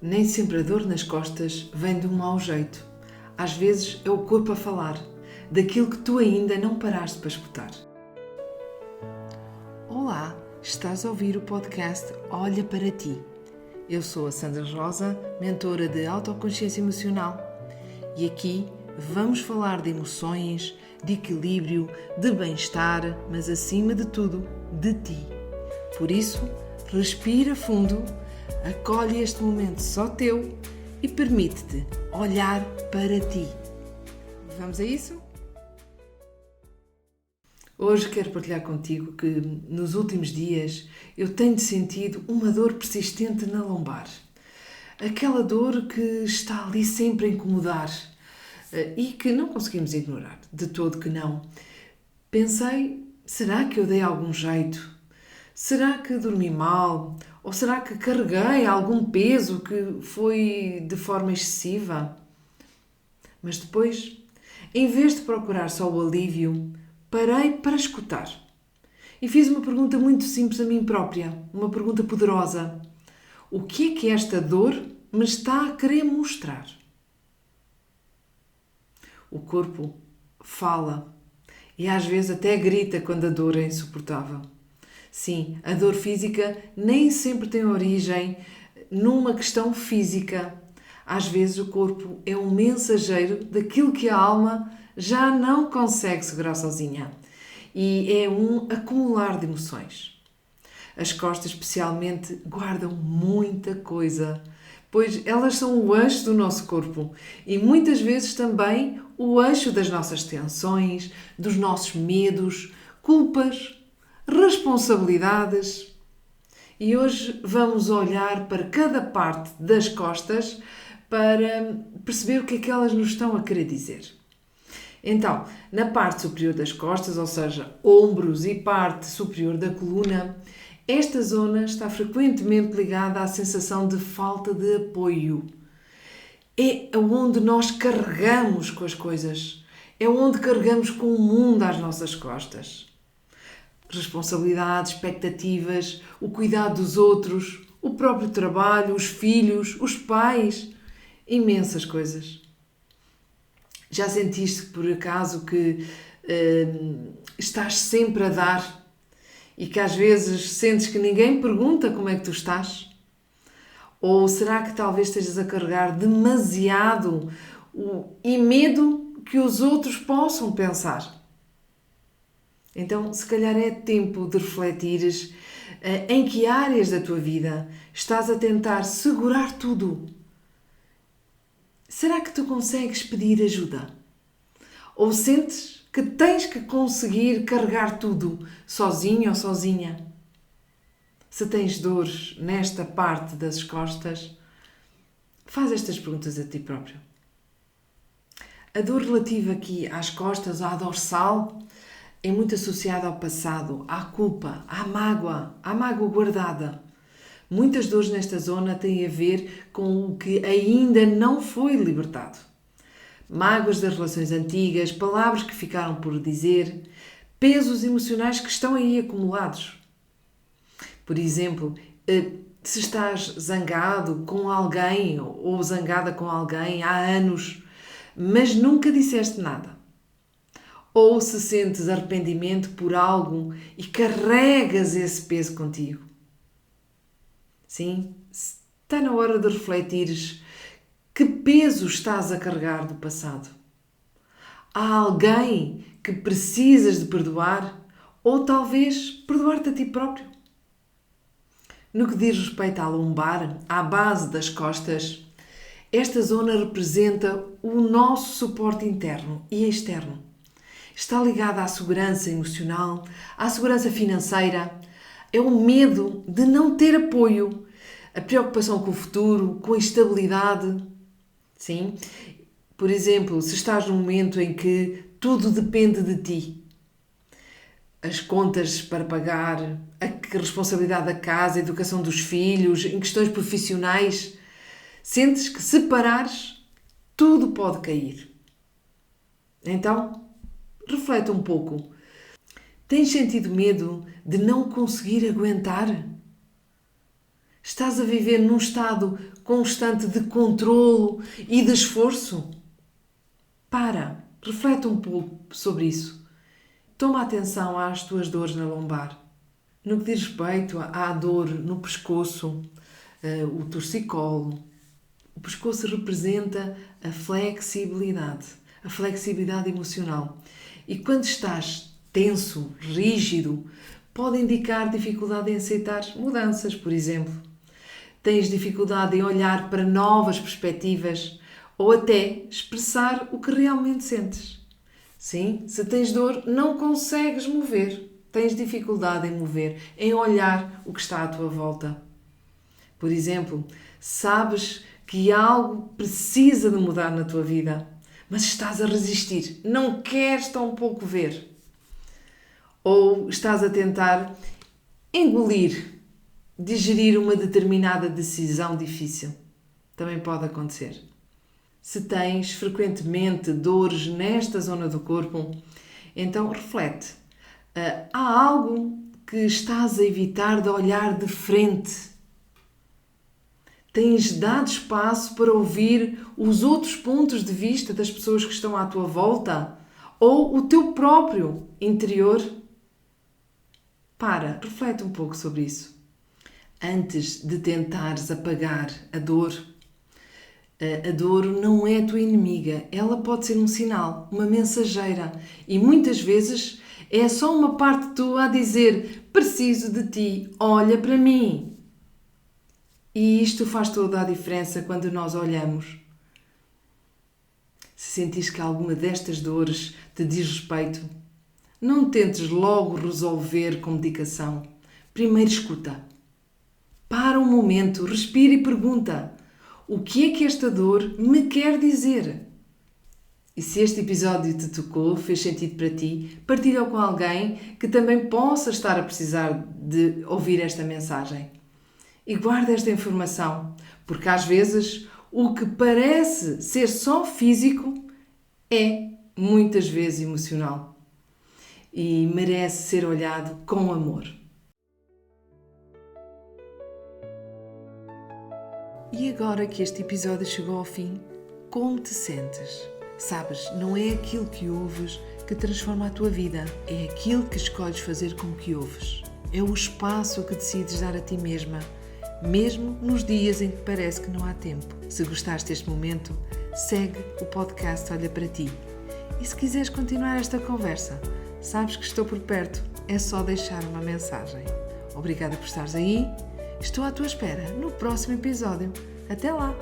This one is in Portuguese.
Nem sempre a dor nas costas vem de um mau jeito. Às vezes é o corpo a falar, daquilo que tu ainda não paraste para escutar. Olá, estás a ouvir o podcast Olha para Ti. Eu sou a Sandra Rosa, mentora de autoconsciência emocional. E aqui vamos falar de emoções, de equilíbrio, de bem-estar, mas acima de tudo, de ti. Por isso, respira fundo, acolhe este momento só teu e permite-te olhar para ti. Vamos a isso? Hoje quero partilhar contigo que nos últimos dias eu tenho sentido uma dor persistente na lombar. Aquela dor que está ali sempre a incomodar e que não conseguimos ignorar, de todo que não. Pensei, será que eu dei algum jeito? Será que dormi mal? Ou será que carreguei algum peso que foi de forma excessiva? Mas depois, em vez de procurar só o alívio, parei para escutar. E fiz uma pergunta muito simples a mim própria, uma pergunta poderosa. O que é que esta dor me está a querer mostrar? O corpo fala e às vezes até grita quando a dor é insuportável. Sim, a dor física nem sempre tem origem numa questão física. Às vezes o corpo é um mensageiro daquilo que a alma já não consegue segurar sozinha. E é um acumular de emoções. As costas, especialmente, guardam muita coisa, pois elas são o eixo do nosso corpo e muitas vezes também o eixo das nossas tensões, dos nossos medos, culpas, responsabilidades. E hoje vamos olhar para cada parte das costas para perceber o que é que elas nos estão a querer dizer. Então, na parte superior das costas, ou seja, ombros e parte superior da coluna, esta zona está frequentemente ligada à sensação de falta de apoio. É onde nós carregamos com as coisas. É onde carregamos com o mundo às nossas costas. Responsabilidades, expectativas, o cuidado dos outros, o próprio trabalho, os filhos, os pais, imensas coisas. Já sentiste por acaso que estás sempre a dar e que às vezes sentes que ninguém pergunta como é que tu estás? Ou será que talvez estejas a carregar demasiado e medo que os outros possam pensar? Então, se calhar é tempo de refletires em que áreas da tua vida estás a tentar segurar tudo. Será que tu consegues pedir ajuda? Ou sentes que tens que conseguir carregar tudo sozinho ou sozinha? Se tens dores nesta parte das costas, faz estas perguntas a ti próprio. A dor relativa aqui às costas, à dorsal, é muito associada ao passado, à culpa, à mágoa guardada. Muitas dores nesta zona têm a ver com o que ainda não foi libertado. Mágoas das relações antigas, palavras que ficaram por dizer, pesos emocionais que estão aí acumulados. Por exemplo, se estás zangado com alguém ou zangada com alguém há anos, mas nunca disseste nada. Ou se sentes arrependimento por algo e carregas esse peso contigo. Sim, está na hora de refletires que peso estás a carregar do passado. Há alguém que precisas de perdoar ou talvez perdoar-te a ti próprio. No que diz respeito à lombar, à base das costas, esta zona representa o nosso suporte interno e externo. Está ligada à segurança emocional, à segurança financeira, é o medo de não ter apoio, a preocupação com o futuro, com a instabilidade. Sim? Por exemplo, se estás num momento em que tudo depende de ti, as contas para pagar, a responsabilidade da casa, a educação dos filhos, em questões profissionais, sentes que se parares, tudo pode cair. Então, reflete um pouco. Tens sentido medo de não conseguir aguentar? Estás a viver num estado constante de controlo e de esforço? Para, reflete um pouco sobre isso. Toma atenção às tuas dores na lombar. No que diz respeito à dor no pescoço, o torcicolo, o pescoço representa a flexibilidade emocional. E quando estás tenso, rígido, pode indicar dificuldade em aceitar mudanças, por exemplo. Tens dificuldade em olhar para novas perspectivas ou até expressar o que realmente sentes. Sim, se tens dor, não consegues mover. Tens dificuldade em mover, em olhar o que está à tua volta. Por exemplo, sabes que algo precisa de mudar na tua vida, mas estás a resistir, não queres tão pouco ver. Ou estás a tentar engolir, digerir uma determinada decisão difícil. Também pode acontecer. Se tens frequentemente dores nesta zona do corpo, então reflete. Há algo que estás a evitar de olhar de frente? Tens dado espaço para ouvir os outros pontos de vista das pessoas que estão à tua volta? Ou o teu próprio interior? Reflete um pouco sobre isso. Antes de tentares apagar a dor não é a tua inimiga. Ela pode ser um sinal, uma mensageira. E muitas vezes é só uma parte tua a dizer: preciso de ti, olha para mim. E isto faz toda a diferença quando nós olhamos. Se sentires que alguma destas dores te diz respeito, não tentes logo resolver com medicação. Primeiro escuta. Para um momento, respira e pergunta: o que é que esta dor me quer dizer? E se este episódio te tocou, fez sentido para ti, partilha-o com alguém que também possa estar a precisar de ouvir esta mensagem. E guarda esta informação, porque às vezes o que parece ser só físico é muitas vezes emocional e merece ser olhado com amor. E agora que este episódio chegou ao fim, como te sentes? Sabes, não é aquilo que ouves que transforma a tua vida, é aquilo que escolhes fazer com o que ouves. É o espaço que decides dar a ti mesma, mesmo nos dias em que parece que não há tempo. Se gostaste deste momento, segue o podcast Olha para Ti. E se quiseres continuar esta conversa, sabes que estou por perto, é só deixar uma mensagem. Obrigada por estares aí, estou à tua espera no próximo episódio. Até lá!